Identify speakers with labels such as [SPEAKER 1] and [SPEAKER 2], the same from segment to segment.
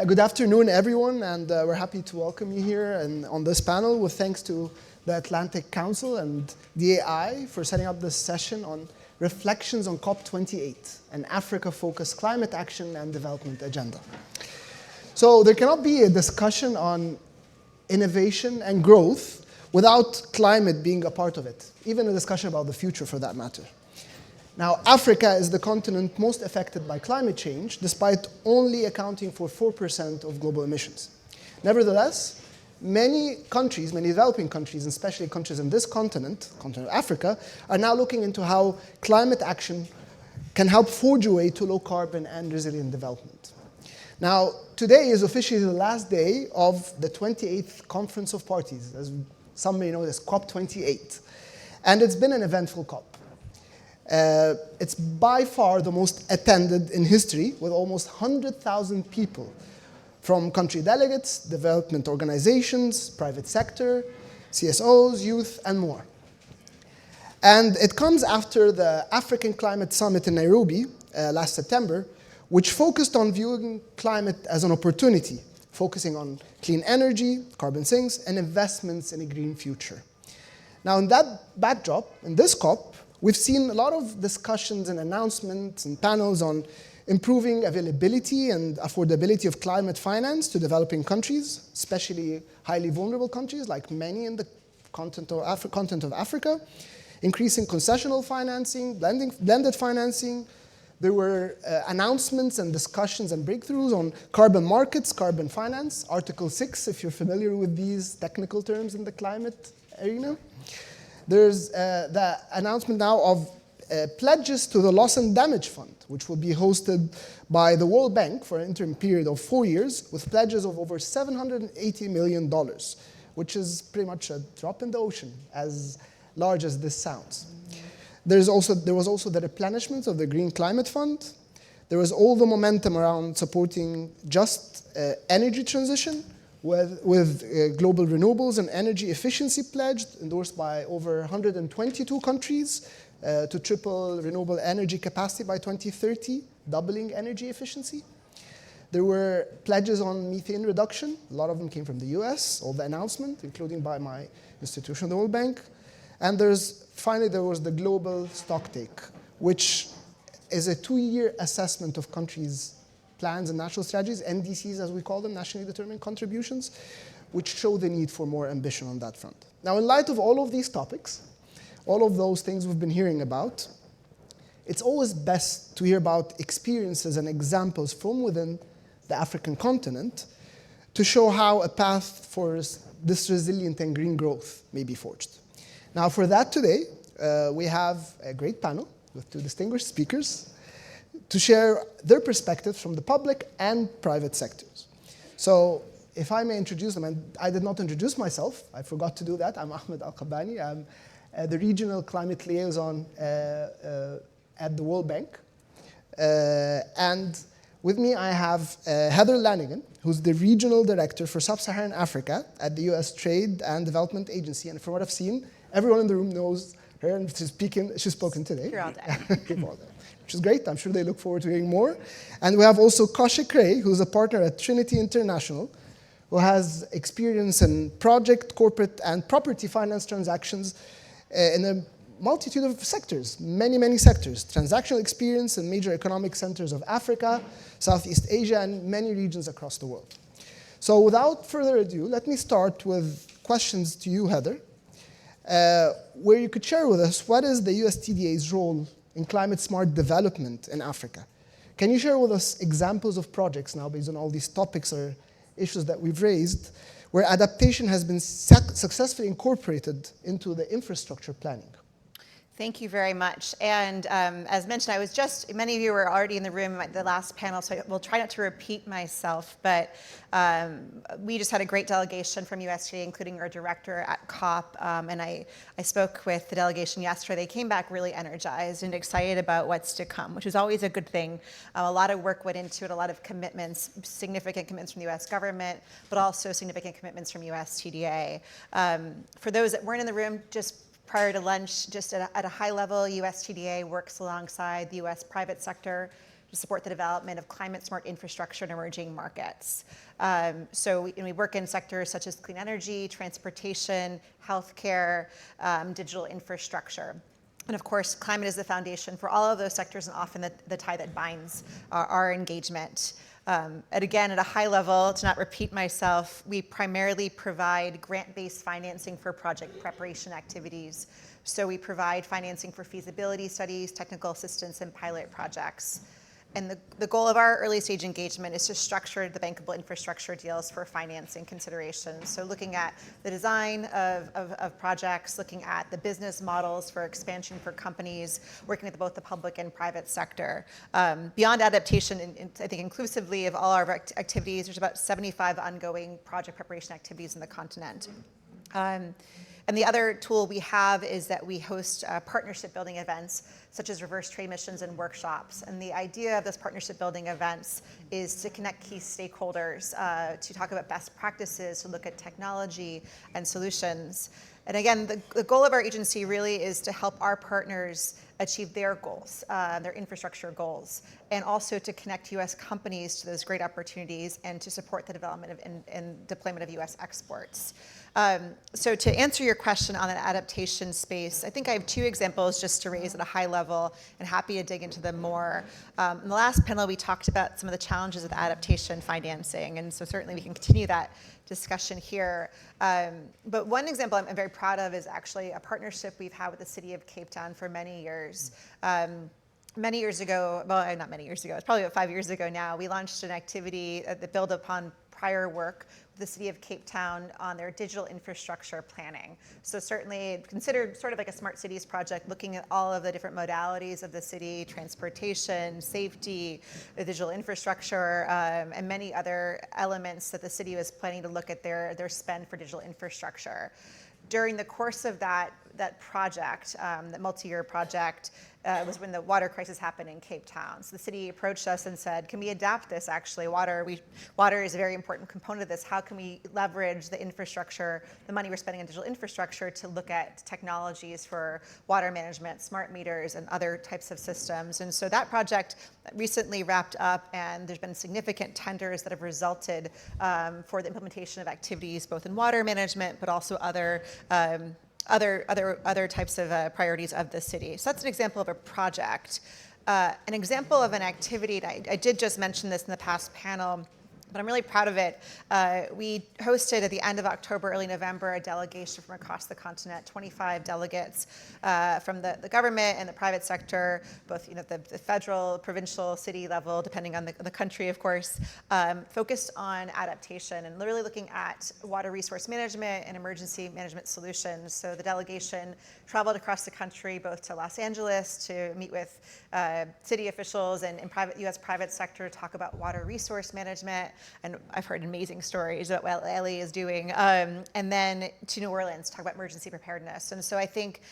[SPEAKER 1] Good afternoon, everyone, and we're happy to welcome you here and on this panel with thanks to the Atlantic Council and DAI for setting up this session on reflections on COP28, an Africa-focused climate action and development agenda. So there cannot be a discussion on innovation and growth without climate being a part of it, even a discussion about the future for that matter. Now, Africa is the continent most affected by climate change, despite only accounting for 4% of global emissions. Nevertheless, many countries, many developing countries, and especially countries in this continent of Africa, are now looking into how climate action can help forge a way to low carbon and resilient development. Now, today is officially the last day of the 28th Conference of Parties, as some may know as COP28. And it's been an eventful COP. It's by far the most attended in history, with almost 100,000 people from country delegates, development organizations, private sector, CSOs, youth, and more. And it comes after the African Climate Summit in Nairobi last September, which focused on viewing climate as an opportunity, focusing on clean energy, carbon sinks, and investments in a green future. Now, in that backdrop, in this COP, we've seen a lot of discussions and announcements and panels on improving availability and affordability of climate finance to developing countries, especially highly vulnerable countries like many in the continent of Africa, increasing concessional financing, blended financing. There were announcements and discussions and breakthroughs on carbon markets, carbon finance, Article 6, if you're familiar with these technical terms in the climate arena. There's the announcement now of pledges to the Loss and Damage Fund, which will be hosted by the World Bank for an interim period of 4 years, with pledges of over $780 million, which is pretty much a drop in the ocean, as large as this sounds. There was also the replenishment of the Green Climate Fund. There was all the momentum around supporting just energy transition, with global renewables and energy efficiency pledge endorsed by over 122 countries to triple renewable energy capacity by 2030, doubling energy efficiency. There were pledges on methane reduction. A lot of them came from the US, all the announcement, including by my institution, the World Bank. And finally, there was the global stocktake, which is a 2-year assessment of countries' plans and national strategies, NDCs as we call them, nationally determined contributions, which show the need for more ambition on that front. Now, in light of all of these topics, all of those things we've been hearing about, it's always best to hear about experiences and examples from within the African continent to show how a path for this resilient and green growth may be forged. Now, for that today, we have a great panel with 2 distinguished speakers to share their perspectives from the public and private sectors. So if I may introduce them, and I did not introduce myself, I forgot to do that. I'm Ahmed Qabany. I'm the regional climate liaison at the World Bank. And with me I have Heather Lanigan, who's the regional director for Sub-Saharan Africa at the US Trade and Development Agency. And from what I've seen, everyone in the room knows her, and she's spoken today.
[SPEAKER 2] Here all day.
[SPEAKER 1] Which is great. I'm sure they look forward to hearing more. And we have also Kaushik, who's a partner at Trinity International, who has experience in project, corporate, and property finance transactions in a multitude of sectors, many sectors. Transactional experience in major economic centers of Africa, Southeast Asia, and many regions across the world. So without further ado, let me start with questions to you, Heather, where you could share with us what is the USDA's role in climate smart development in Africa. Can you share with us examples of projects now based on all these topics or issues that we've raised where adaptation has been successfully incorporated into the infrastructure planning?
[SPEAKER 2] Thank you very much. And as mentioned, many of you were already in the room at the last panel, so I will try not to repeat myself, but we just had a great delegation from USDA, including our director at COP, and I spoke with the delegation yesterday. They came back really energized and excited about what's to come, which is always a good thing. A lot of work went into it, a lot of commitments, significant commitments from the US government, but also significant commitments from USDA. For those that weren't in the room, just prior to lunch, just at a high level, USDA works alongside the US private sector to support the development of climate-smart infrastructure in emerging markets. So we work in sectors such as clean energy, transportation, healthcare, digital infrastructure. And of course, climate is the foundation for all of those sectors and often the tie that binds our engagement. And again, at a high level, to not repeat myself, we primarily provide grant-based financing for project preparation activities. So we provide financing for feasibility studies, technical assistance, and pilot projects. And the goal of our early stage engagement is to structure the bankable infrastructure deals for financing considerations. So looking at the design of projects, looking at the business models for expansion for companies, working with both the public and private sector. Beyond adaptation, I think inclusively of all our activities, there's about 75 ongoing project preparation activities in the continent. And the other tool we have is that we host partnership building events, such as reverse trade missions and workshops. And the idea of those partnership building events is to connect key stakeholders, to talk about best practices, to look at technology and solutions. And again, the goal of our agency really is to help our partners achieve their goals, their infrastructure goals, and also to connect U.S. companies to those great opportunities and to support the development and deployment of U.S. exports. So to answer your question on the adaptation space, I think I have two examples just to raise at a high level and happy to dig into them more. In the last panel, we talked about some of the challenges of adaptation financing, and so certainly we can continue that discussion here. But one example I'm very proud of is actually a partnership we've had with the city of Cape Town for many years. Many years ago, well, not many years ago, it's probably about 5 years ago now, we launched an activity that built upon prior work with the city of Cape Town on their digital infrastructure planning. So certainly considered sort of like a smart cities project, looking at all of the different modalities of the city, transportation, safety, the digital infrastructure, and many other elements that the city was planning to look at their spend for digital infrastructure. During the course of that project, that multi-year project, was when the water crisis happened in Cape Town. So the city approached us and said, can we adapt this actually? Water is a very important component of this. How can we leverage the infrastructure, the money we're spending on digital infrastructure to look at technologies for water management, smart meters, and other types of systems? And so that project recently wrapped up, and there's been significant tenders that have resulted for the implementation of activities both in water management, but also other types of priorities of the city. So that's an example of a project. An example of an activity, and I did just mention this in the past panel, but I'm really proud of it. We hosted at the end of October, early November, a delegation from across the continent, 25 delegates from the government and the private sector, both the federal, provincial, city level, depending on the country, of course, focused on adaptation and literally looking at water resource management and emergency management solutions. So the delegation traveled across the country, both to Los Angeles to meet with city officials and U.S. private sector to talk about water resource management. And I've heard amazing stories about what LA is doing. And then to New Orleans to talk about emergency preparedness. And so I think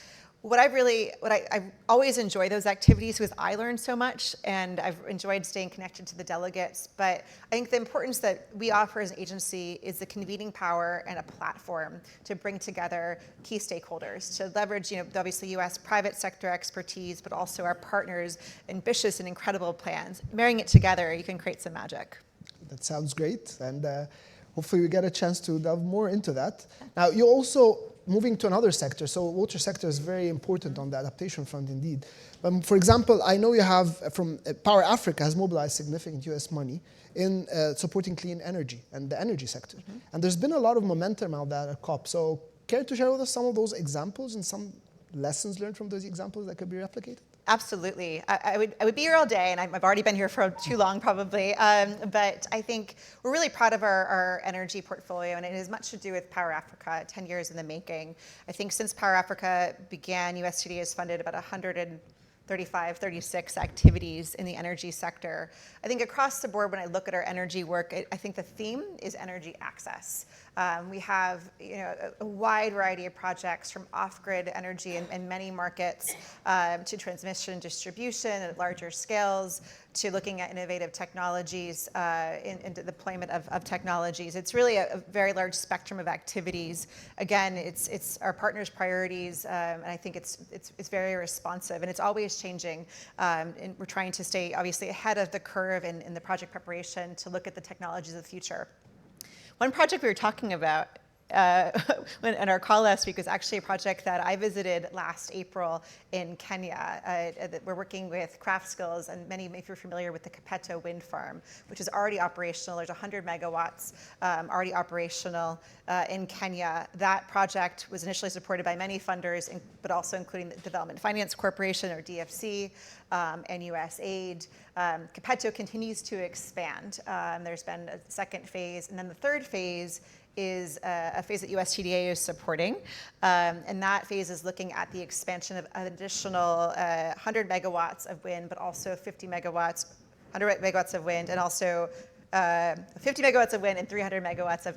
[SPEAKER 2] I always enjoy those activities because I learn so much, and I've enjoyed staying connected to the delegates. But I think the importance that we offer as an agency is the convening power and a platform to bring together key stakeholders, to leverage, obviously U.S. private sector expertise, but also our partners' ambitious and incredible plans. Marrying it together, you can create some magic.
[SPEAKER 1] That sounds great, and hopefully we get a chance to delve more into that. Now, you also moving to another sector, so water sector is very important on the adaptation front indeed. For example, I know you have, from Power Africa has mobilized significant US money in supporting clean energy and the energy sector. Mm-hmm. And there's been a lot of momentum out there at COP. So care to share with us some of those examples and some lessons learned from those examples that could be replicated?
[SPEAKER 2] Absolutely. I would be here all day, and I've already been here for too long probably, but I think we're really proud of our energy portfolio, and it has much to do with Power Africa, 10 years in the making. I think since Power Africa began, USDA has funded about 135, 36 activities in the energy sector. I think across the board, when I look at our energy work, I think the theme is energy access. We have a wide variety of projects from off-grid energy in many markets to transmission and distribution at larger scales to looking at innovative technologies in the deployment of technologies. It's really a very large spectrum of activities. Again, it's our partners' priorities, and I think it's very responsive, and it's always changing. And we're trying to stay obviously ahead of the curve in the project preparation to look at the technologies of the future. One project we were talking about in our call last week was actually a project that I visited last April in Kenya. We're working with Craft Skills, and many may be familiar with the Kapeto wind farm, which is already operational. There's 100 megawatts already operational in Kenya. That project was initially supported by many funders, but also including the Development Finance Corporation, or DFC, and USAID. Kapeto continues to expand. There's been a second phase, and then the third phase is a phase that USDA is supporting. And that phase is looking at the expansion of an additional 100 megawatts of wind, but also 50 megawatts, 100 megawatts of wind, and also 50 megawatts of wind and 300 megawatts of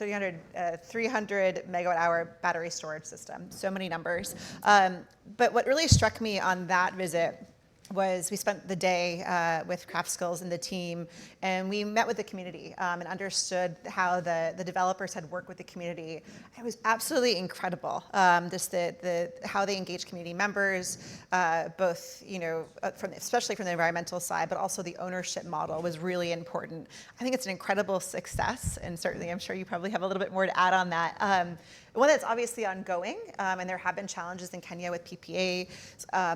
[SPEAKER 2] 300 megawatt hour battery storage system. So many numbers. But what really struck me on that visit was we spent the day with Craft Skills and the team, and we met with the community and understood how the developers had worked with the community. It was absolutely incredible, just how they engage community members, both especially from the environmental side, but also the ownership model was really important. I think it's an incredible success, and certainly I'm sure you probably have a little bit more to add on that. One that's obviously ongoing, and there have been challenges in Kenya with PPA,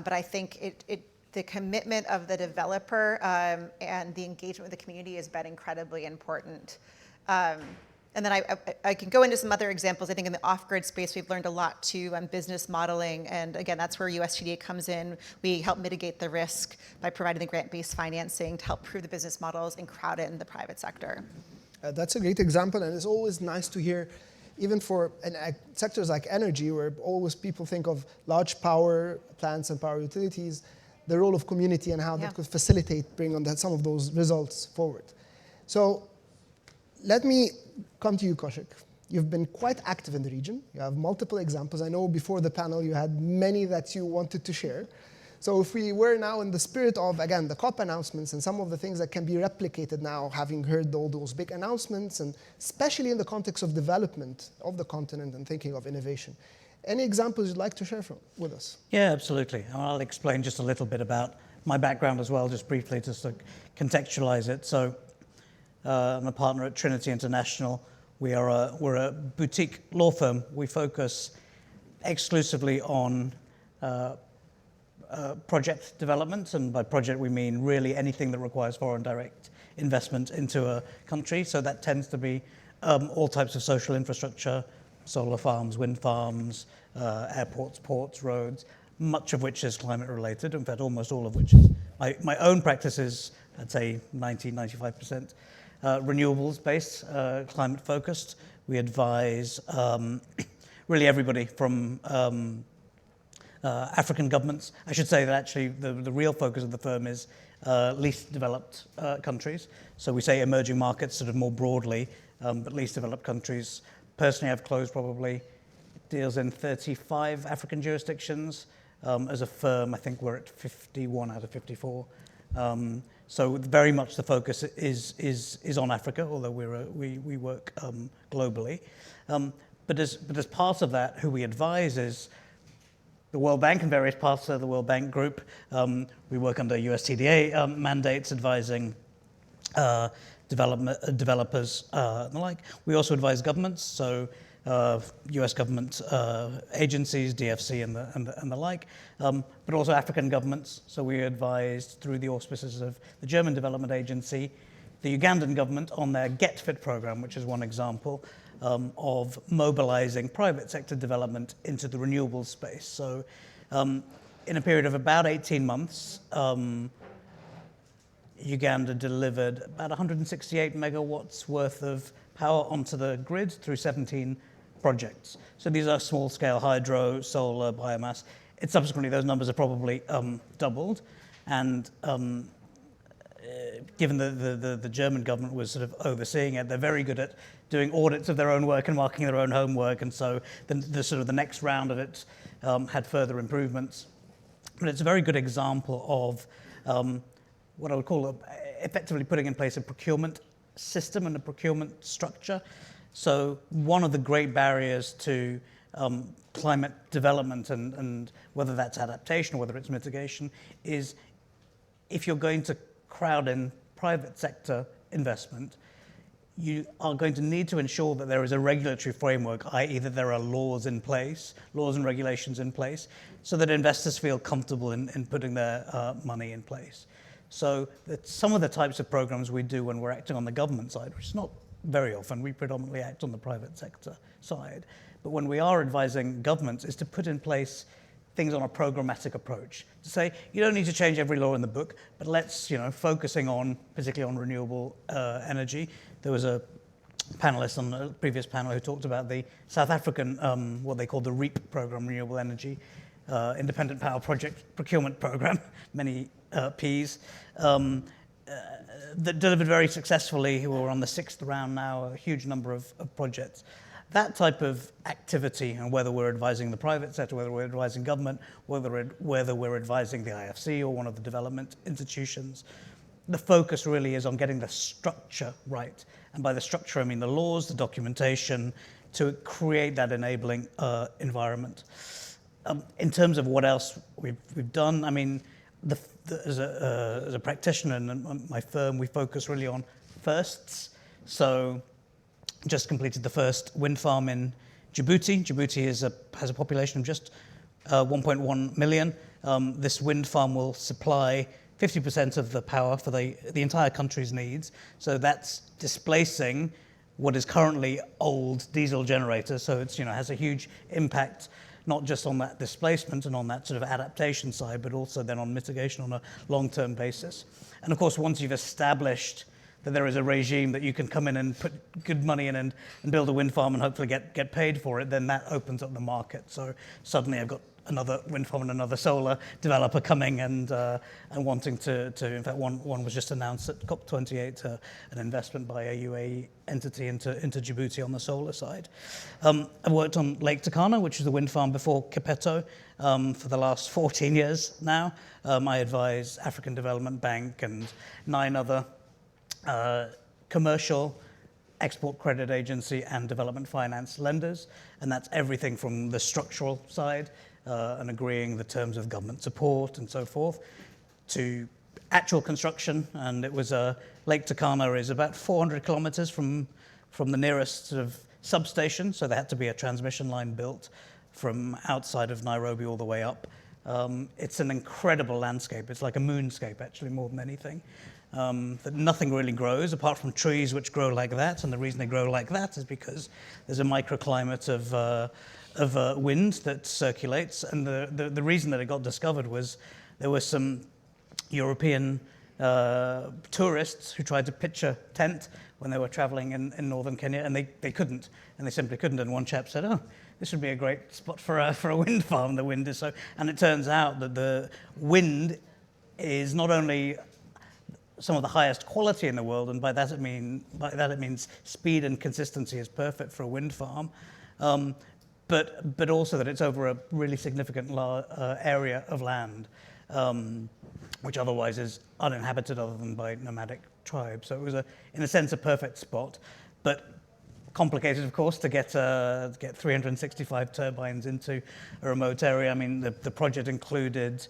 [SPEAKER 2] but I think the commitment of the developer and the engagement with the community has been incredibly important. And then I can go into some other examples. I think in the off-grid space, we've learned a lot too on business modeling. And again, that's where USDA comes in. We help mitigate the risk by providing the grant-based financing to help prove the business models and crowd in the private sector.
[SPEAKER 1] That's a great example, and it's always nice to hear, even for sectors like energy, where always people think of large power plants and power utilities, the role of community and how that could facilitate bringing on some of those results forward. So let me come to you, Kaushik. You've been quite active in the region. You have multiple examples. I know before the panel you had many that you wanted to share. So if we were now in the spirit of, again, the COP announcements and some of the things that can be replicated now, having heard all those big announcements, and especially in the context of development of the continent and thinking of innovation, any examples you'd like to share with us?
[SPEAKER 3] Yeah, absolutely. I'll explain just a little bit about my background as well, just briefly, just to contextualize it. So I'm a partner at Trinity International. We're a boutique law firm. We focus exclusively on project development, and by project we mean really anything that requires foreign direct investment into a country. So that tends to be all types of social infrastructure, solar farms, wind farms, airports, ports, roads, much of which is climate related. In fact, almost all of which is. My own practice is, I'd say 95% renewables based, climate focused. We advise really everybody from African governments. I should say that actually the real focus of the firm is least developed countries. So we say emerging markets sort of more broadly, but least developed countries. Personally, I've closed probably deals in 35 African jurisdictions. As a firm, I think we're at 51 out of 54. So very much the focus is on Africa, although we work globally. But as part of that, who we advise is the World Bank and various parts of the World Bank group. We work under USDA mandates advising developers and the like. We also advise governments, so US government agencies, DFC and the like, but also African governments. So we advised through the auspices of the German Development Agency, the Ugandan government on their Get Fit program, which is one example of mobilizing private sector development into the renewables space. So in a period of about 18 months, Uganda delivered about 168 megawatts worth of power onto the grid through 17 projects. So these are small-scale hydro, solar, biomass. Subsequently, those numbers are probably doubled. And given the German government was sort of overseeing it, they're very good at doing audits of their own work and marking their own homework. And so the next round of it had further improvements. But it's a very good example of what I would call effectively putting in place a procurement system and a procurement structure. So one of the great barriers to climate development and whether that's adaptation or whether it's mitigation is if you're going to crowd in private sector investment, you are going to need to ensure that there is a regulatory framework, i.e. that there are laws in place, laws and regulations in place, so that investors feel comfortable in putting their money in place. So that some of the types of programs we do when we're acting on the government side, which is not very often, we predominantly act on the private sector side, but when we are advising governments is to put in place things on a programmatic approach. To say, you don't need to change every law in the book, but let's, focusing on, particularly on renewable energy. There was a panelist on the previous panel who talked about the South African, what they call the REAP program, Renewable Energy, Independent Power Project Procurement Program, many Ps, that delivered very successfully. We're on the 6th round now, a huge number of projects. That type of activity, and whether we're advising the private sector, whether we're advising government, whether we're advising the IFC or one of the development institutions, the focus really is on getting the structure right. And by the structure, I mean the laws, the documentation, to create that enabling environment. In terms of what else we've done, I mean, as a practitioner in my firm, we focus really on firsts. So just completed the first wind farm in Djibouti. Djibouti has a population of just 1.1 million. This wind farm will supply 50% of the power for the entire country's needs. So that's displacing what is currently old diesel generators. So it's has a huge impact, not just on that displacement and on that sort of adaptation side, but also then on mitigation on a long-term basis. And of course, once you've established that there is a regime that you can come in and put good money in and build a wind farm and hopefully get paid for it, then that opens up the market. So suddenly I've got another wind farm and another solar developer coming and wanting to in fact, one was just announced at COP28, an investment by a UAE entity into Djibouti on the solar side. I've worked on Lake Turkana, which is the wind farm before Kipeto, for the last 14 years now. I advise African Development Bank and 9 other commercial, export credit agency and development finance lenders, and that's everything from the structural side and agreeing the terms of government support and so forth, to actual construction. And it was Lake Turkana is about 400 kilometers from the nearest sort of substation, so there had to be a transmission line built from outside of Nairobi all the way up. It's an incredible landscape. It's like a moonscape, actually, more than anything. That nothing really grows apart from trees which grow like that, and the reason they grow like that is because there's a microclimate of wind that circulates, and the reason that it got discovered was there were some European tourists who tried to pitch a tent when they were traveling in northern Kenya, and they couldn't, and they simply couldn't, and one chap said, this would be a great spot for a wind farm. The wind is so, and it turns out that the wind is not only some of the highest quality in the world, and by that it means speed and consistency is perfect for a wind farm, but also that it's over a really significant area of land, which otherwise is uninhabited other than by nomadic tribes. So it was, in a sense, a perfect spot, but complicated, of course, to get 365 turbines into a remote area. I mean, the project included,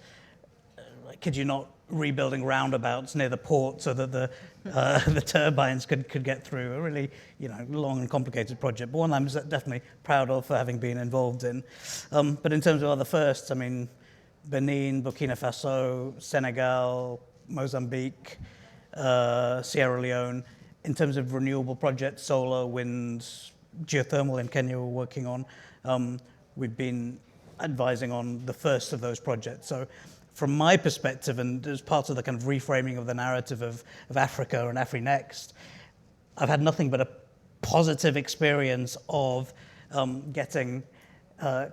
[SPEAKER 3] kid you not, rebuilding roundabouts near the port so that the turbines could get through. A really long and complicated project, but one I'm definitely proud of for having been involved in. But in terms of other firsts, I mean, Benin, Burkina Faso, Senegal, Mozambique, Sierra Leone. In terms of renewable projects, solar, wind, geothermal in Kenya we're working on. We've been advising on the first of those projects. So from my perspective, and as part of the kind of reframing of the narrative of Africa and AfriNEXT, I've had nothing but a positive experience of getting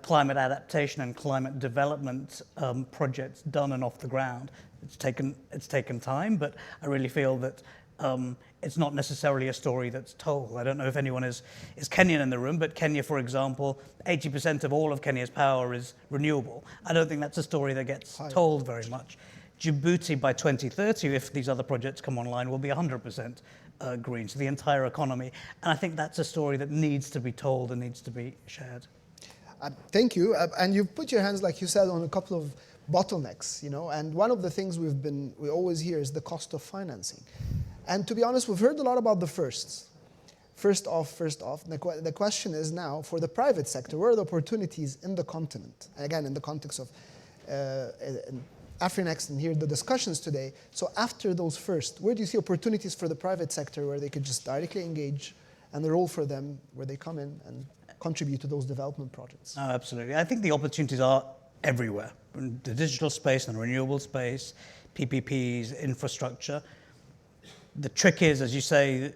[SPEAKER 3] climate adaptation and climate development projects done and off the ground. It's taken time, but I really feel that it's not necessarily a story that's told. I don't know if anyone is Kenyan in the room, but Kenya, for example, 80% of all of Kenya's power is renewable. I don't think that's a story that gets told very much. Djibouti by 2030, if these other projects come online, will be 100% green, so the entire economy. And I think that's a story that needs to be told and needs to be shared.
[SPEAKER 1] Thank you. And you've put your hands, like you said, on a couple of bottlenecks, and one of the things we always hear is the cost of financing. And to be honest, we've heard a lot about the firsts. First off. The question is now, for the private sector, where are the opportunities in the continent? And again, in the context of AfriNEXT and here the discussions today. So after those first, where do you see opportunities for the private sector where they could just directly engage, and the role for them where they come in and contribute to those development projects?
[SPEAKER 3] Oh, absolutely. I think the opportunities are everywhere. In the digital space and the renewable space, PPPs, infrastructure. The trick is, as you say,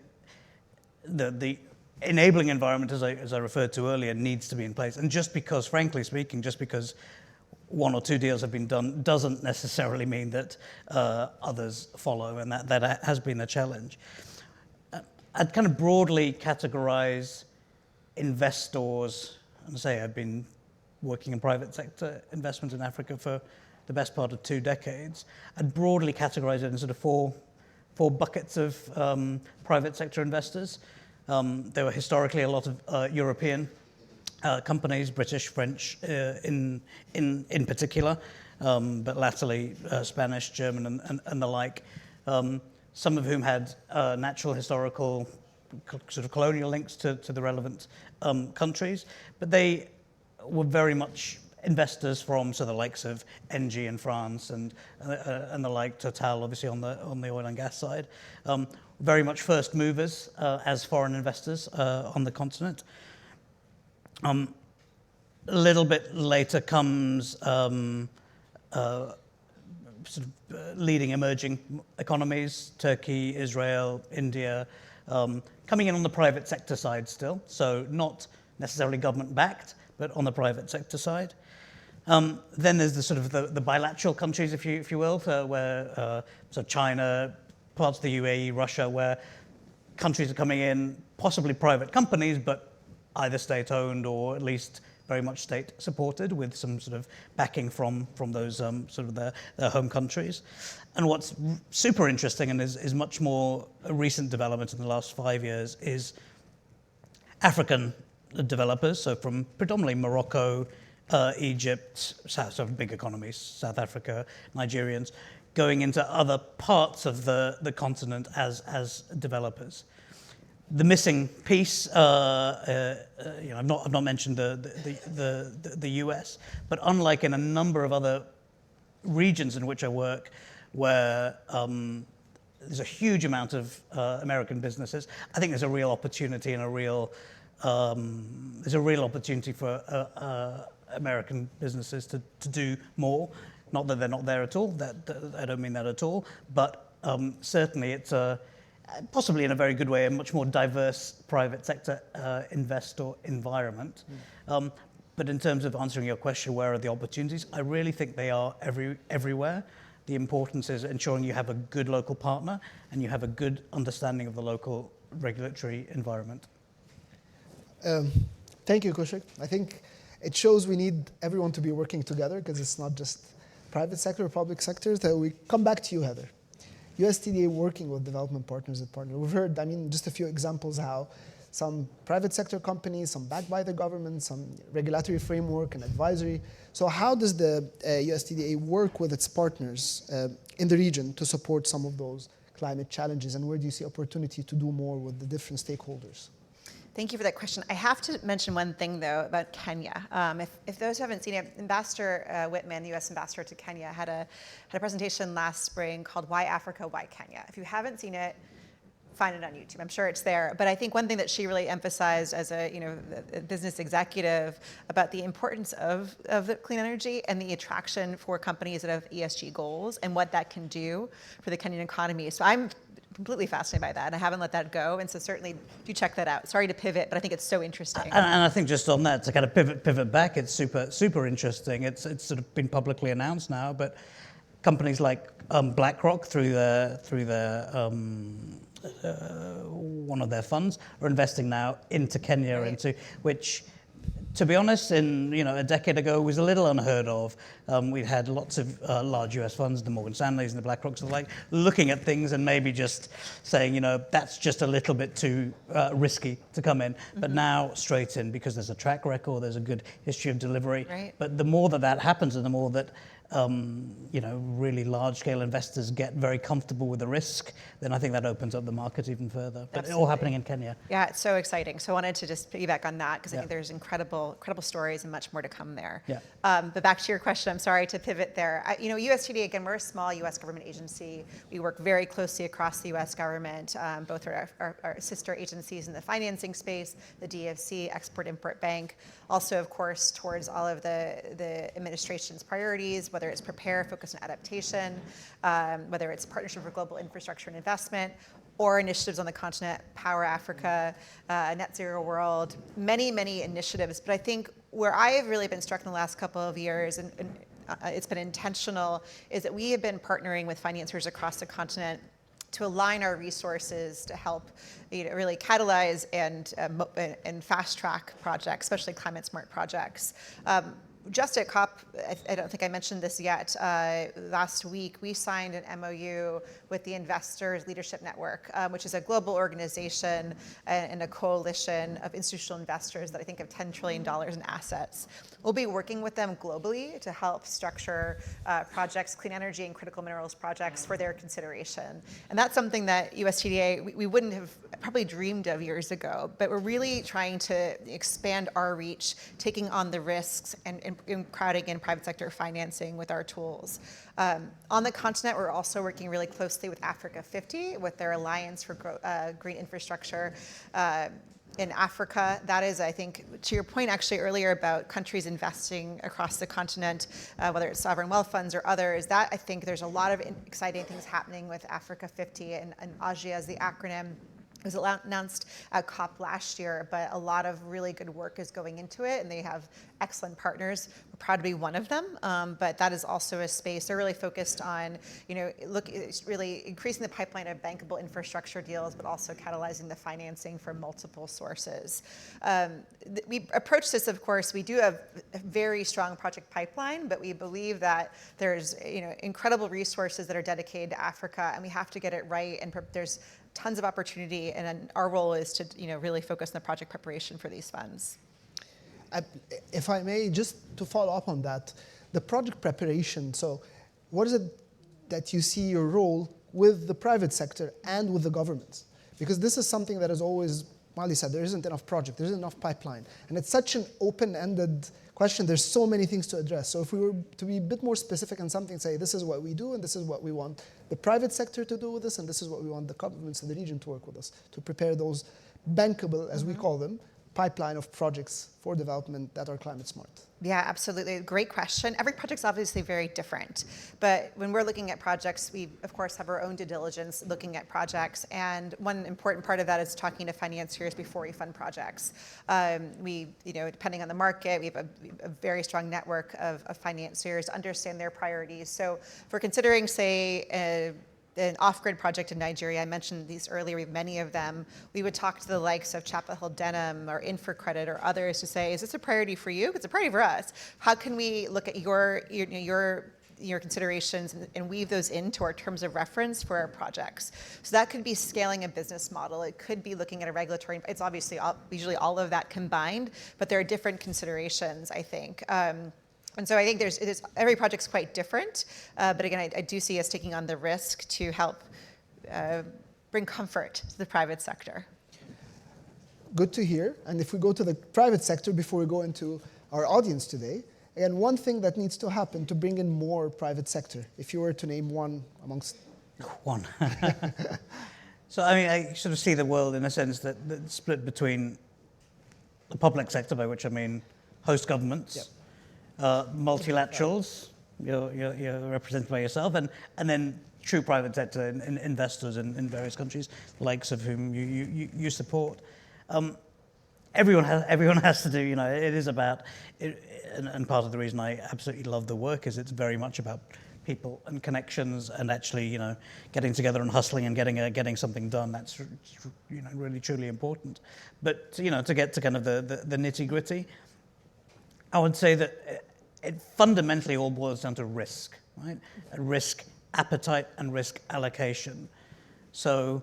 [SPEAKER 3] the enabling environment, as I referred to earlier, needs to be in place. And just because, frankly speaking, just because one or two deals have been done doesn't necessarily mean that others follow, and that has been a challenge. I'd kind of broadly categorize investors, and say I've been working in private sector investment in Africa for the best part of 2 decades. I'd broadly categorize it in sort of four buckets of private sector investors. There were historically a lot of European companies, British, French in particular, but latterly Spanish, German, and the like. Some of whom had natural historical sort of colonial links to the relevant countries, but they were very much investors from the likes of Engie in France and the like, Total obviously on the oil and gas side. Very much first movers as foreign investors on the continent. A little bit later comes leading emerging economies, Turkey, Israel, India, coming in on the private sector side still, so not necessarily government-backed, but on the private sector side. Then there's the sort of the bilateral countries, if you will, where China, parts of the UAE, Russia, where countries are coming in, possibly private companies, but either state-owned or at least very much state-supported, with some sort of backing from those sort of their home countries. And what's super interesting and is much more a recent development in the last 5 years is African developers, so from predominantly Morocco, Egypt, so big economies, South Africa, Nigerians, going into other parts of the continent as developers. The missing piece, I've not mentioned the US, but unlike in a number of other regions in which I work, where there's a huge amount of American businesses, I think there's a real opportunity and there's a real opportunity for American businesses to do more. Not that they're not there at all. I don't mean that at all. But certainly it's possibly in a very good way, a much more diverse private sector investor environment. But in terms of answering your question, where are the opportunities? I really think they are everywhere. The importance is ensuring you have a good local partner and you have a good understanding of the local regulatory environment.
[SPEAKER 1] Thank you, Kaushik. I think it shows we need everyone to be working together, because it's not just private sector or public sectors. We come back to you, Heather. USDA working with development partners and partners. We've heard, just a few examples how some private sector companies, some backed by the government, some regulatory framework and advisory. So how does the USDA work with its partners in the region to support some of those climate challenges? And where do you see opportunity to do more with the different stakeholders?
[SPEAKER 2] Thank you for that question. I have to mention one thing, though, about Kenya. If those who haven't seen it, Ambassador Whitman, the U.S. Ambassador to Kenya, had a presentation last spring called "Why Africa, Why Kenya?" If you haven't seen it, find it on YouTube. I'm sure it's there. But I think one thing that she really emphasized as a business executive about the importance of the clean energy and the attraction for companies that have ESG goals and what that can do for the Kenyan economy. So I'm completely fascinated by that, and I haven't let that go, and so certainly do check that out. Sorry to pivot, but I think it's so interesting.
[SPEAKER 3] And I think just on that, to kind of pivot back, it's super interesting. It's sort of been publicly announced now, but companies like BlackRock through their one of their funds are investing now into Kenya,
[SPEAKER 2] right.
[SPEAKER 3] which To be honest, a decade ago, it was a little unheard of. We'd had lots of large US funds, the Morgan Stanleys and the BlackRocks and the like, looking at things and maybe just saying, that's just a little bit too risky to come in. But now straight in, because there's a track record, there's a good history of delivery.
[SPEAKER 2] Right.
[SPEAKER 3] But the more that happens, and the more that really large-scale investors get very comfortable with the risk, then I think that opens up the market even further. But
[SPEAKER 2] Absolutely.
[SPEAKER 3] all happening in Kenya.
[SPEAKER 2] Yeah, it's so exciting. So I wanted to just piggyback on that because I
[SPEAKER 3] Yeah.
[SPEAKER 2] think there's incredible stories and much more to come there.
[SPEAKER 3] Yeah.
[SPEAKER 2] But back to your question, I'm sorry to pivot there. USDA, again, we're a small U.S. government agency. We work very closely across the U.S. government, both our sister agencies in the financing space, the DFC, Export-Import Bank, also, of course, towards all of the administration's priorities, whether it's prepare, focus on adaptation, whether it's partnership for global infrastructure and investment, or initiatives on the continent, Power Africa, Net Zero World, many, many initiatives. But I think where I have really been struck in the last couple of years, and it's been intentional, is that we have been partnering with financiers across the continent to align our resources to help really catalyze and fast track projects, especially climate smart projects. Just at COP, I don't think I mentioned this yet, last week we signed an MOU with the Investors Leadership Network, which is a global organization and a coalition of institutional investors that I think have $10 trillion in assets. We'll be working with them globally to help structure projects, clean energy and critical minerals projects for their consideration. And that's something that USDA, we wouldn't have probably dreamed of years ago, but we're really trying to expand our reach, taking on the risks and crowding in private sector financing with our tools. On the continent, we're also working really closely with Africa 50, with their Alliance for Green Infrastructure in Africa. That is, I think, to your point actually earlier about countries investing across the continent, whether it's sovereign wealth funds or others, that I think there's a lot of exciting things happening with Africa 50 and ASIA as the acronym. It was announced at COP last year, but a lot of really good work is going into it, and they have excellent partners. We're proud to be one of them, but that is also a space. They're really focused on, really increasing the pipeline of bankable infrastructure deals, but also catalyzing the financing from multiple sources. We approach this, of course, we do have a very strong project pipeline, but we believe that there's, incredible resources that are dedicated to Africa, and we have to get it right, and there's tons of opportunity, and our role is to really focus on the project preparation for these funds.
[SPEAKER 1] If I may, just to follow up on that, the project preparation, so what is it that you see your role with the private sector and with the governments? Because this is something that is always, Mali said, there isn't enough project, there isn't enough pipeline. And it's such an open-ended question, there's so many things to address. So if we were to be a bit more specific on something, say this is what we do and this is what we want the private sector to do with this, and this is what we want the governments in the region to work with us, to prepare those bankable, as we call them, pipeline of projects for development that are climate smart.
[SPEAKER 2] Yeah, absolutely. Great question. Every project's obviously very different, but when we're looking at projects, we of course have our own due diligence looking at projects, and one important part of that is talking to financiers before we fund projects. We, depending on the market, we have a very strong network of financiers, understand their priorities. So if we're considering, say, an off-grid project in Nigeria, I mentioned these earlier, we have many of them. We would talk to the likes of Chapel Hill Denham or InfraCredit or others to say, is this a priority for you? It's a priority for us. How can we look at your considerations and weave those into our terms of reference for our projects? So that could be scaling a business model. It could be looking at a regulatory, it's obviously usually all of that combined, but there are different considerations, I think. And so I think every project's quite different, but again, I do see us taking on the risk to help bring comfort to the private sector.
[SPEAKER 1] Good to hear. And if we go to the private sector before we go into our audience today, again, one thing that needs to happen to bring in more private sector, if you were to name one amongst...
[SPEAKER 3] One. So I sort of see the world in a sense that's split between the public sector, by which I mean host governments,
[SPEAKER 1] Yep.
[SPEAKER 3] Multilaterals, you're represented by yourself, and then true private sector investors in various countries, the likes of whom you support. Everyone has to do, it is about, and part of the reason I absolutely love the work is it's very much about people and connections and actually, getting together and hustling and getting something done. That's, really truly important. But, to get to kind of the nitty gritty, I would say that it fundamentally all boils down to risk, right? Risk appetite and risk allocation. So,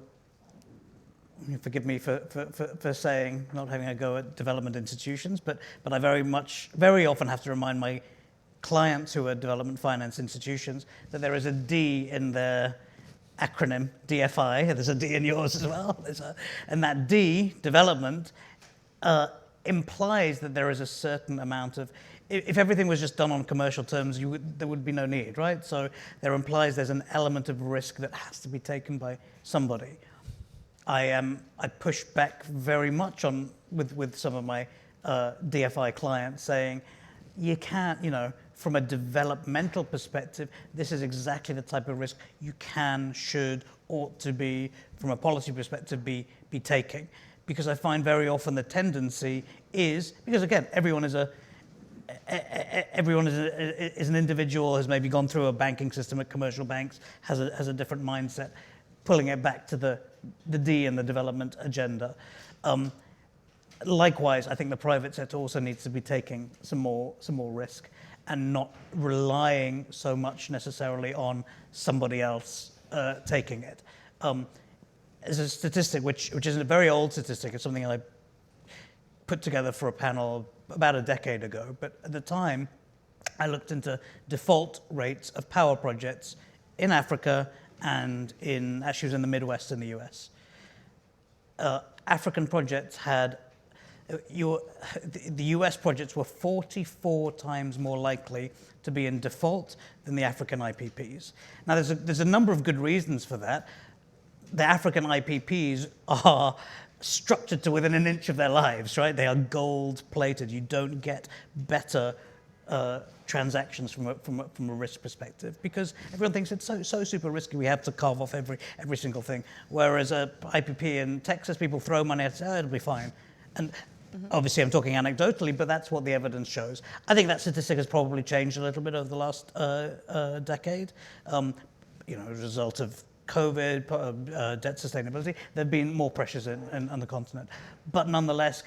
[SPEAKER 3] forgive me for saying, not having a go at development institutions, but I very often have to remind my clients who are development finance institutions that there is a D in their acronym, DFI. There's a D in yours as well. And that D, development, implies that there is a certain amount of, if everything was just done on commercial terms, there would be no need, right? So there implies there's an element of risk that has to be taken by somebody. I push back very much on with some of my DFI clients, saying you can't, from a developmental perspective, this is exactly the type of risk you can, should, ought to be, from a policy perspective, be taking. Because I find very often the tendency is, because again, everyone is an individual, has maybe gone through a banking system at commercial banks, has a different mindset, pulling it back to the D in the development agenda. Likewise, I think the private sector also needs to be taking some more risk and not relying so much necessarily on somebody else taking it. As a statistic, which is a very old statistic, it's something I put together for a panel about a decade ago, but at the time, I looked into default rates of power projects in Africa and actually was in the Midwest in the US. African projects had, the US projects were 44 times more likely to be in default than the African IPPs. Now there's a number of good reasons for that. The African IPPs are structured to within an inch of their lives, right? They are gold plated. You don't get better transactions from a risk perspective because everyone thinks it's so super risky. We have to carve off every single thing. Whereas a IPP in Texas, people throw money at it, it'll be fine. And obviously, I'm talking anecdotally, but that's what the evidence shows. I think that statistic has probably changed a little bit over the last decade. As a result of COVID, debt sustainability, there have been more pressures on the continent. But nonetheless,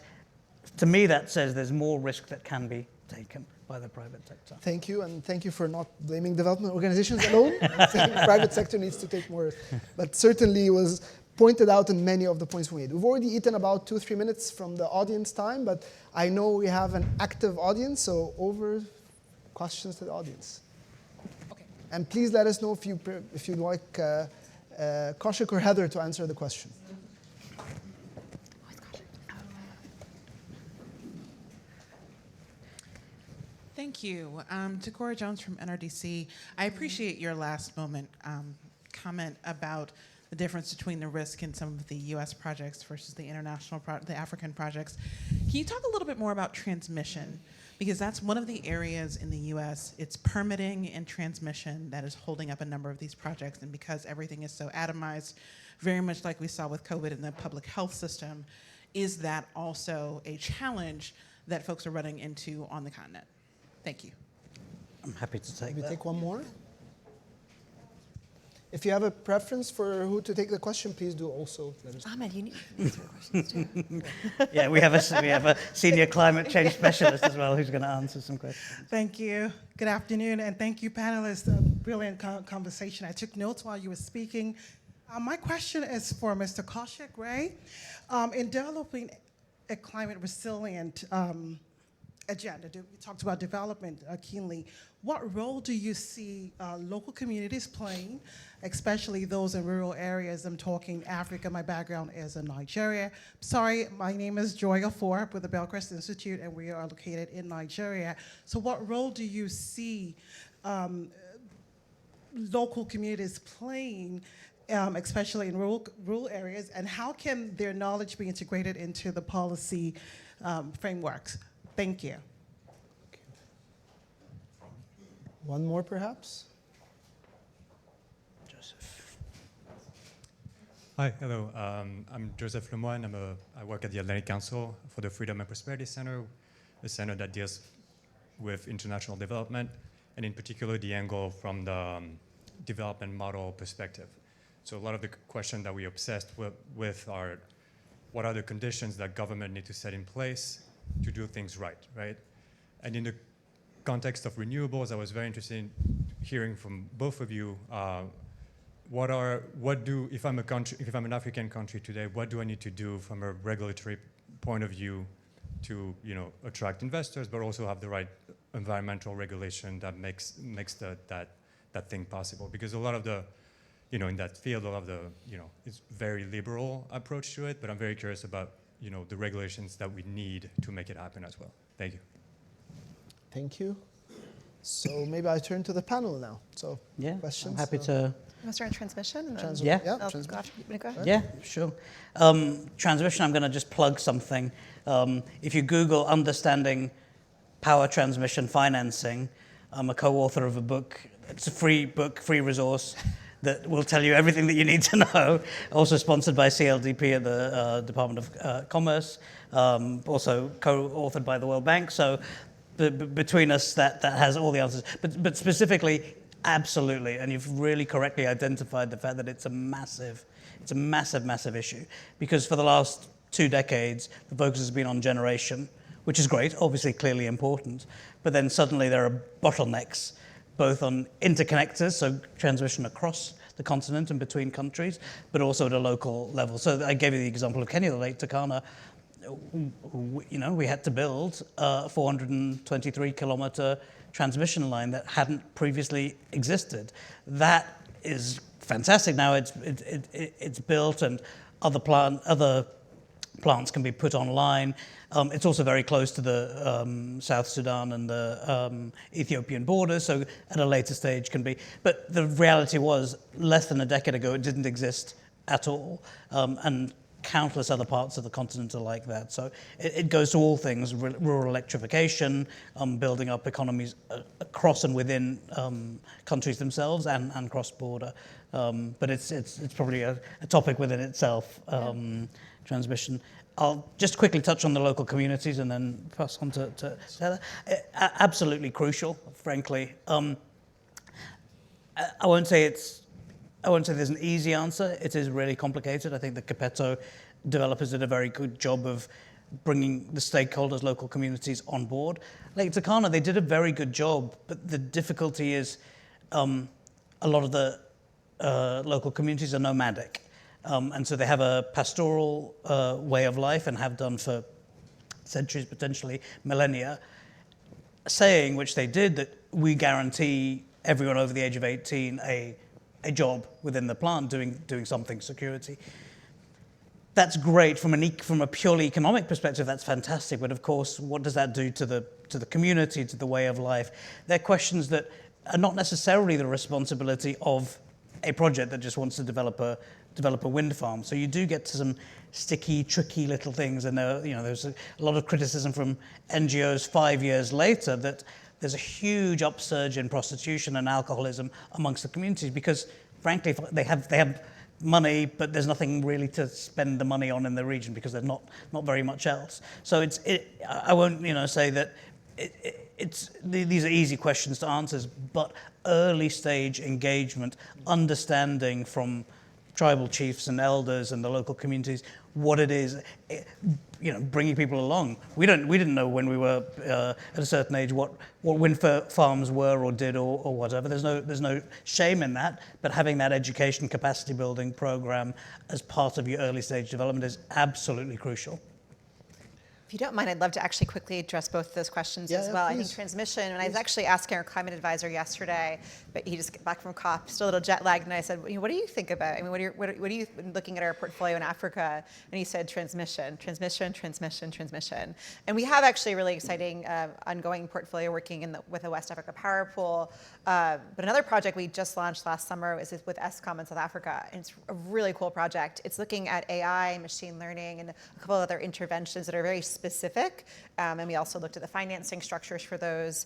[SPEAKER 3] to me, that says there's more risk that can be taken by the private sector.
[SPEAKER 1] Thank you, and thank you for not blaming development organizations alone. I'm saying the private sector needs to take more, but certainly was pointed out in many of the points we made. We've already eaten about 2-3 minutes from the audience time, but I know we have an active audience, so over questions to the audience. Okay. And please let us know if you'd like Kaushik or Heather to answer the question.
[SPEAKER 4] Thank you. Takora Jones from NRDC. I appreciate your last moment comment about the difference between the risk in some of the U.S. projects versus the the African projects. Can you talk a little bit more about transmission? Because that's one of the areas in the U.S., it's permitting and transmission that is holding up a number of these projects. And because everything is so atomized, very much like we saw with COVID in the public health system, is that also a challenge that folks are running into on the continent? Thank you.
[SPEAKER 3] I'm happy to take
[SPEAKER 1] Maybe
[SPEAKER 3] that.
[SPEAKER 1] take one more. If you have a preference for who to take the question, please do also let us know.
[SPEAKER 2] Ahmed, you need to answer questions too.
[SPEAKER 3] Yeah, we have a senior climate change specialist as well who's going to answer some questions.
[SPEAKER 5] Thank you. Good afternoon, and thank you, panelists. A brilliant conversation. I took notes while you were speaking. My question is for Mr. Kaushik, right? In developing a climate resilient agenda, we talked about development keenly. What role do you see local communities playing, especially those in rural areas? I'm talking Africa. My background is in Nigeria. Sorry, my name is Joy Afor with the Bellcrest Institute, and we are located in Nigeria. So what role do you see local communities playing, especially in rural areas, and how can their knowledge be integrated into the policy frameworks? Thank you.
[SPEAKER 1] One more, perhaps?
[SPEAKER 3] Joseph.
[SPEAKER 6] Hi, hello. I'm Joseph Lemoine. I work at the Atlantic Council for the Freedom and Prosperity Center, a center that deals with international development, and in particular the angle from the development model perspective. So a lot of the questions that we obsessed with are, what are the conditions that government need to set in place to do things right? And in the context of renewables, I was very interested in hearing from both of you. If I'm an African country today, what do I need to do from a regulatory point of view to attract investors, but also have the right environmental regulation that makes that thing possible? Because a lot of the in that field, it's very liberal approach to it, but I'm very curious about, the regulations that we need to make it happen as well. Thank you.
[SPEAKER 1] Thank you. So maybe I turn to the panel now. So questions?
[SPEAKER 3] I'm happy to.
[SPEAKER 2] You want to start on transmission? And then
[SPEAKER 3] Yeah.
[SPEAKER 2] I'll
[SPEAKER 1] transmission.
[SPEAKER 2] go after you. Go ahead.
[SPEAKER 3] Yeah, sure. Transmission, I'm going to just plug something. If you Google understanding power transmission financing, I'm a co-author of a book. It's a free book, free resource that will tell you everything that you need to know. Also sponsored by CLDP at the Department of Commerce. Also co-authored by the World Bank. So between us, that has all the answers. But specifically, absolutely, and you've really correctly identified the fact that it's a massive issue. Because for the last 2 decades, the focus has been on generation, which is great, obviously clearly important. But then suddenly there are bottlenecks, both on interconnectors, so transmission across the continent and between countries, but also at a local level. So I gave you the example of Kenya, the Lake Turkana. We had to build a 423-kilometer transmission line that hadn't previously existed. That is fantastic. Now it's built, and other plants can be put online. It's also very close to the South Sudan and the Ethiopian border, so at a later stage can be. But the reality was, less than a decade ago, it didn't exist at all. And countless other parts of the continent are like that. So it goes to all things: rural electrification, building up economies across and within countries themselves, and cross-border. But it's probably a topic within itself, transmission. I'll just quickly touch on the local communities and then pass on to Heather. Absolutely crucial, frankly. I won't say there's an easy answer. It is really complicated. I think the Capetto developers did a very good job of bringing the stakeholders, local communities on board. Lake Turkana, they did a very good job, but the difficulty is a lot of the local communities are nomadic. And so they have a pastoral way of life, and have done for centuries, potentially millennia, saying, which they did, that we guarantee everyone over the age of 18 a job within the plant doing something, security. That's great from a purely economic perspective. That's fantastic. But of course, what does that do to the community, to the way of life? They're questions that are not necessarily the responsibility of a project that just wants to develop a wind farm. So you do get to some sticky, tricky little things, and there's a lot of criticism from NGOs 5 years later that there's a huge upsurge in prostitution and alcoholism amongst the communities, because frankly they have money, but there's nothing really to spend the money on in the region, because there's not very much else. So I won't say that these are easy questions to answer, but early stage engagement, understanding from tribal chiefs and elders and the local communities what it is, bringing people along. We didn't know when we were at a certain age what wind farms were or did or whatever. There's no shame in that, but having that education capacity building program as part of your early stage development is absolutely crucial.
[SPEAKER 2] If you don't mind, I'd love to actually quickly address both of those questions as well.
[SPEAKER 1] Please.
[SPEAKER 2] I think transmission, and I was actually asking our climate advisor yesterday, but he just got back from COP, still a little jet lagged, and I said, what do you think about? I mean, what are you looking at our portfolio in Africa? And he said transmission. And we have actually a really exciting ongoing portfolio working with the West Africa Power Pool. But another project we just launched last summer is with Eskom in South Africa, and it's a really cool project. It's looking at AI, machine learning, and a couple of other interventions that are very specific, and we also looked at the financing structures for those,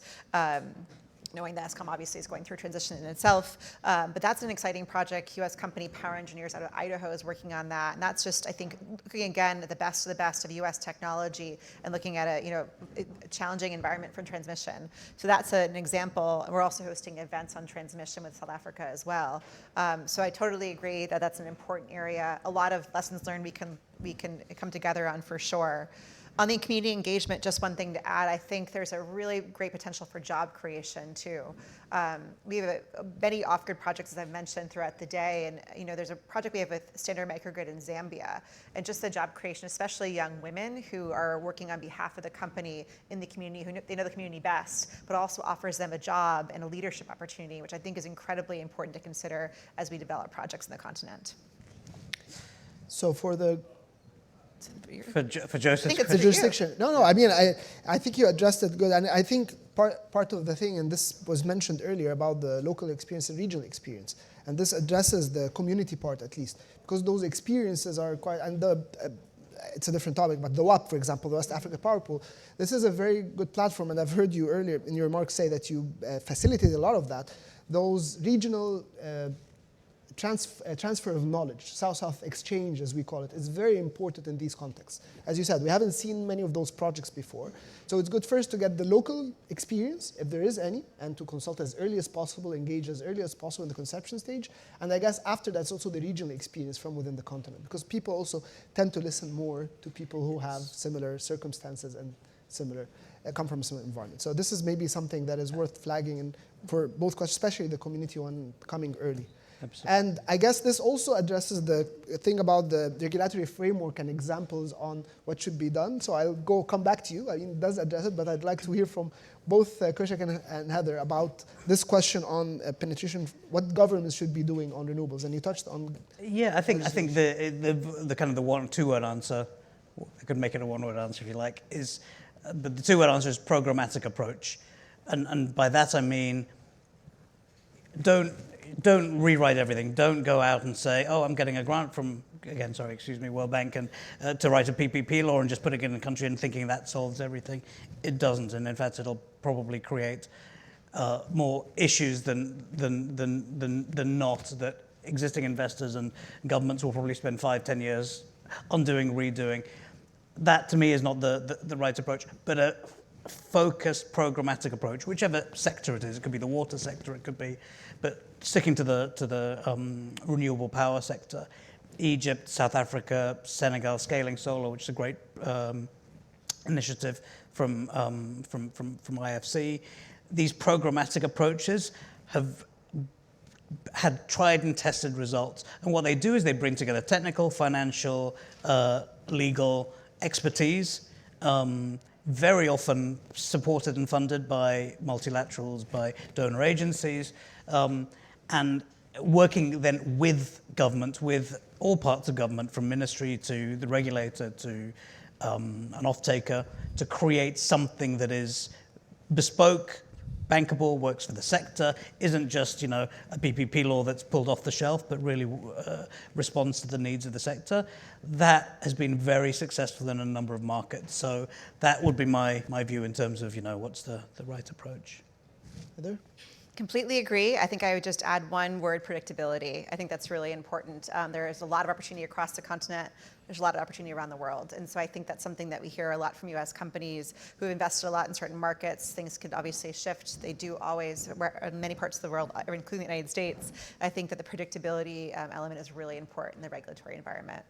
[SPEAKER 2] knowing that Eskom obviously is going through transition in itself. But that's an exciting project. US company Power Engineers out of Idaho is working on that, and that's just, I think, looking again at the best of the best of US technology and looking at a challenging environment for transmission. So that's an example. We're also hosting events on transmission with South Africa as well. So I totally agree that that's an important area. A lot of lessons learned we can come together on for sure. On the community engagement, just one thing to add, I think there's a really great potential for job creation too. We have many off-grid projects, as I've mentioned throughout the day, and there's a project we have with Standard Microgrid in Zambia, and just the job creation, especially young women who are working on behalf of the company in the community, they know the community best, but also offers them a job and a leadership opportunity, which I think is incredibly important to consider as we develop projects in the continent.
[SPEAKER 1] So for the
[SPEAKER 3] For Joseph's
[SPEAKER 2] I think it's
[SPEAKER 1] the
[SPEAKER 2] for
[SPEAKER 1] jurisdiction. No. I mean, I think you addressed it good, and I think part of the thing, and this was mentioned earlier about the local experience and regional experience, and this addresses the community part at least, because those experiences are quite. And it's a different topic, but the WAP, for example, the West Africa Power Pool, this is a very good platform, and I've heard you earlier in your remarks say that you facilitated a lot of that. Those regional transfer of knowledge, South-South exchange, as we call it, is very important in these contexts. As you said, we haven't seen many of those projects before. So it's good first to get the local experience, if there is any, and to consult as early as possible, engage as early as possible in the conception stage. And I guess after that's also the regional experience from within the continent, because people also tend to listen more to people who have similar circumstances and come from a similar environment. So this is maybe something that is worth flagging for both questions, especially the community one coming early.
[SPEAKER 3] Absolutely.
[SPEAKER 1] And I guess this also addresses the thing about the regulatory framework and examples on what should be done. So I'll come back to you. I mean, it does address it, but I'd like to hear from both Kaushik and Heather about this question on penetration, what governments should be doing on renewables. And you touched on.
[SPEAKER 3] Yeah, I think the kind of the two-word answer, I could make it a one-word answer if you like, is, but the two-word answer is programmatic approach. And by that I mean, don't rewrite everything. Don't go out and say, oh, I'm getting a grant from, World Bank, and to write a PPP law and just put it in the country and thinking that solves everything. It doesn't, and in fact, it'll probably create more issues than not, that existing investors and governments will probably spend 5-10 years undoing, redoing. That, to me, is not the right approach, but a focused, programmatic approach, whichever sector it is. It could be the water sector, it could be, but sticking to the renewable power sector, Egypt, South Africa, Senegal, scaling solar, which is a great initiative from IFC. These programmatic approaches have had tried and tested results, and what they do is they bring together technical, financial, legal expertise. Very often supported and funded by multilaterals, by donor agencies, and working then with government, with all parts of government, from ministry to the regulator to an off-taker, to create something that is bespoke, bankable, works for the sector, isn't just a PPP law that's pulled off the shelf, but really responds to the needs of the sector. That has been very successful in a number of markets. So that would be my view in terms of what's the right approach.
[SPEAKER 1] Heather?
[SPEAKER 2] Completely agree. I think I would just add one word: predictability. I think that's really important. There is a lot of opportunity across the continent. There's a lot of opportunity around the world. And so I think that's something that we hear a lot from US companies who have invested a lot in certain markets. Things could obviously shift. They do always, in many parts of the world, including the United States. I think that the predictability element is really important in the regulatory environment.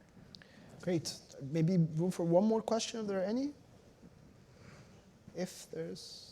[SPEAKER 1] Great. Maybe room for one more question, if there are any? If there's...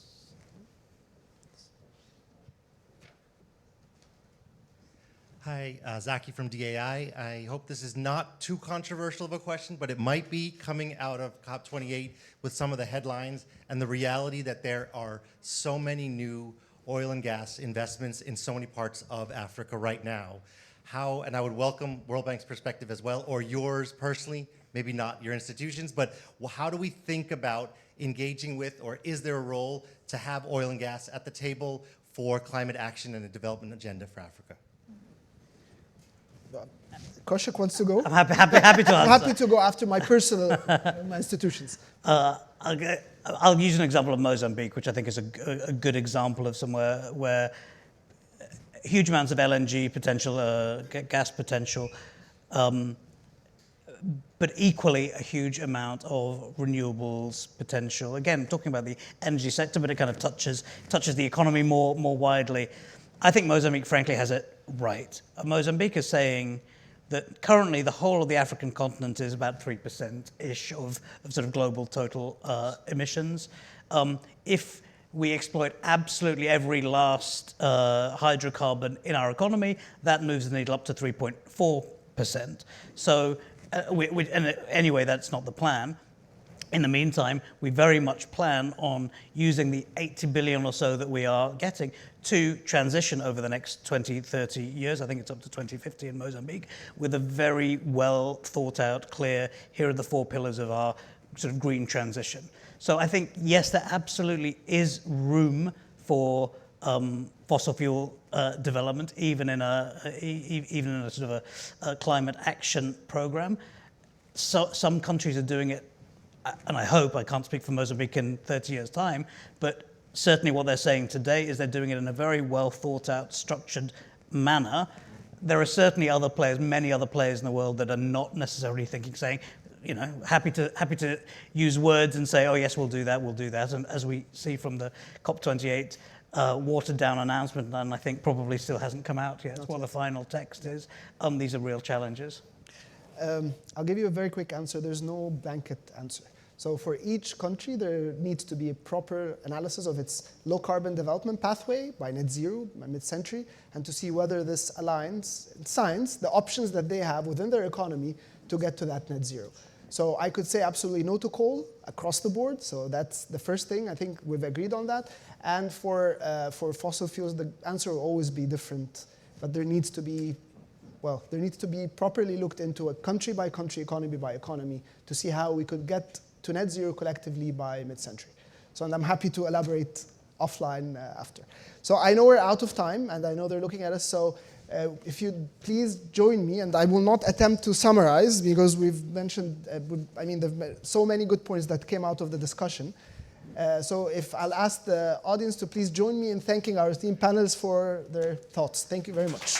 [SPEAKER 7] Hi, Zaki from DAI. I hope this is not too controversial of a question, but it might be, coming out of COP28 with some of the headlines and the reality that there are so many new oil and gas investments in so many parts of Africa right now. How, and I would welcome World Bank's perspective as well, or yours personally, maybe not your institutions, but how do we think about engaging with, or is there a role to have oil and gas at the table for climate action and a development agenda for Africa?
[SPEAKER 1] Kaushik wants to go.
[SPEAKER 3] I'm happy to answer.
[SPEAKER 1] I'm happy to go after my personal my institutions.
[SPEAKER 3] I'll use an example of Mozambique, which I think is a good example of somewhere where huge amounts of LNG potential, gas potential, but equally a huge amount of renewables potential. Again, talking about the energy sector, but it kind of touches the economy more widely. I think Mozambique, frankly, has it right. Mozambique is saying, that currently the whole of the African continent is about 3%-ish of sort of global total emissions. If we exploit absolutely every last hydrocarbon in our economy, that moves the needle up to 3.4%. So, and anyway, that's not the plan. In the meantime, we very much plan on using the 80 billion or so that we are getting to transition over the next 20, 30 years. I think it's up to 2050 in Mozambique, with a very well thought out, clear, here are the 4 pillars of our sort of green transition. So I think, yes, there absolutely is room for fossil fuel development, even in a sort of a climate action program. So some countries are doing it, and I hope, I can't speak for Mozambique in 30 years' time, but certainly what they're saying today is they're doing it in a very well thought out, structured manner. There are certainly other players, many other players in the world that are not necessarily thinking, saying, you know, happy to use words and say, oh yes, we'll do that. And as we see from the COP28 watered down announcement, and I think probably still hasn't come out yet, what the final text is, these are real challenges.
[SPEAKER 1] I'll give you a very quick answer. There's no blanket answer. So for each country, there needs to be a proper analysis of its low carbon development pathway by net zero, by mid-century, and to see whether this aligns in science, the options that they have within their economy to get to that net zero. So I could say absolutely no to coal across the board. So that's the first thing. I think we've agreed on that. And for fossil fuels, the answer will always be different. But there needs to be properly looked into a country by country, economy by economy, to see how we could get to net zero collectively by mid-century. So, and I'm happy to elaborate offline after. So I know we're out of time, and I know they're looking at us. So if you'd please join me, and I will not attempt to summarize because we've mentioned, there's so many good points that came out of the discussion. So if I'll ask the audience to please join me in thanking our esteemed panelists for their thoughts. Thank you very much.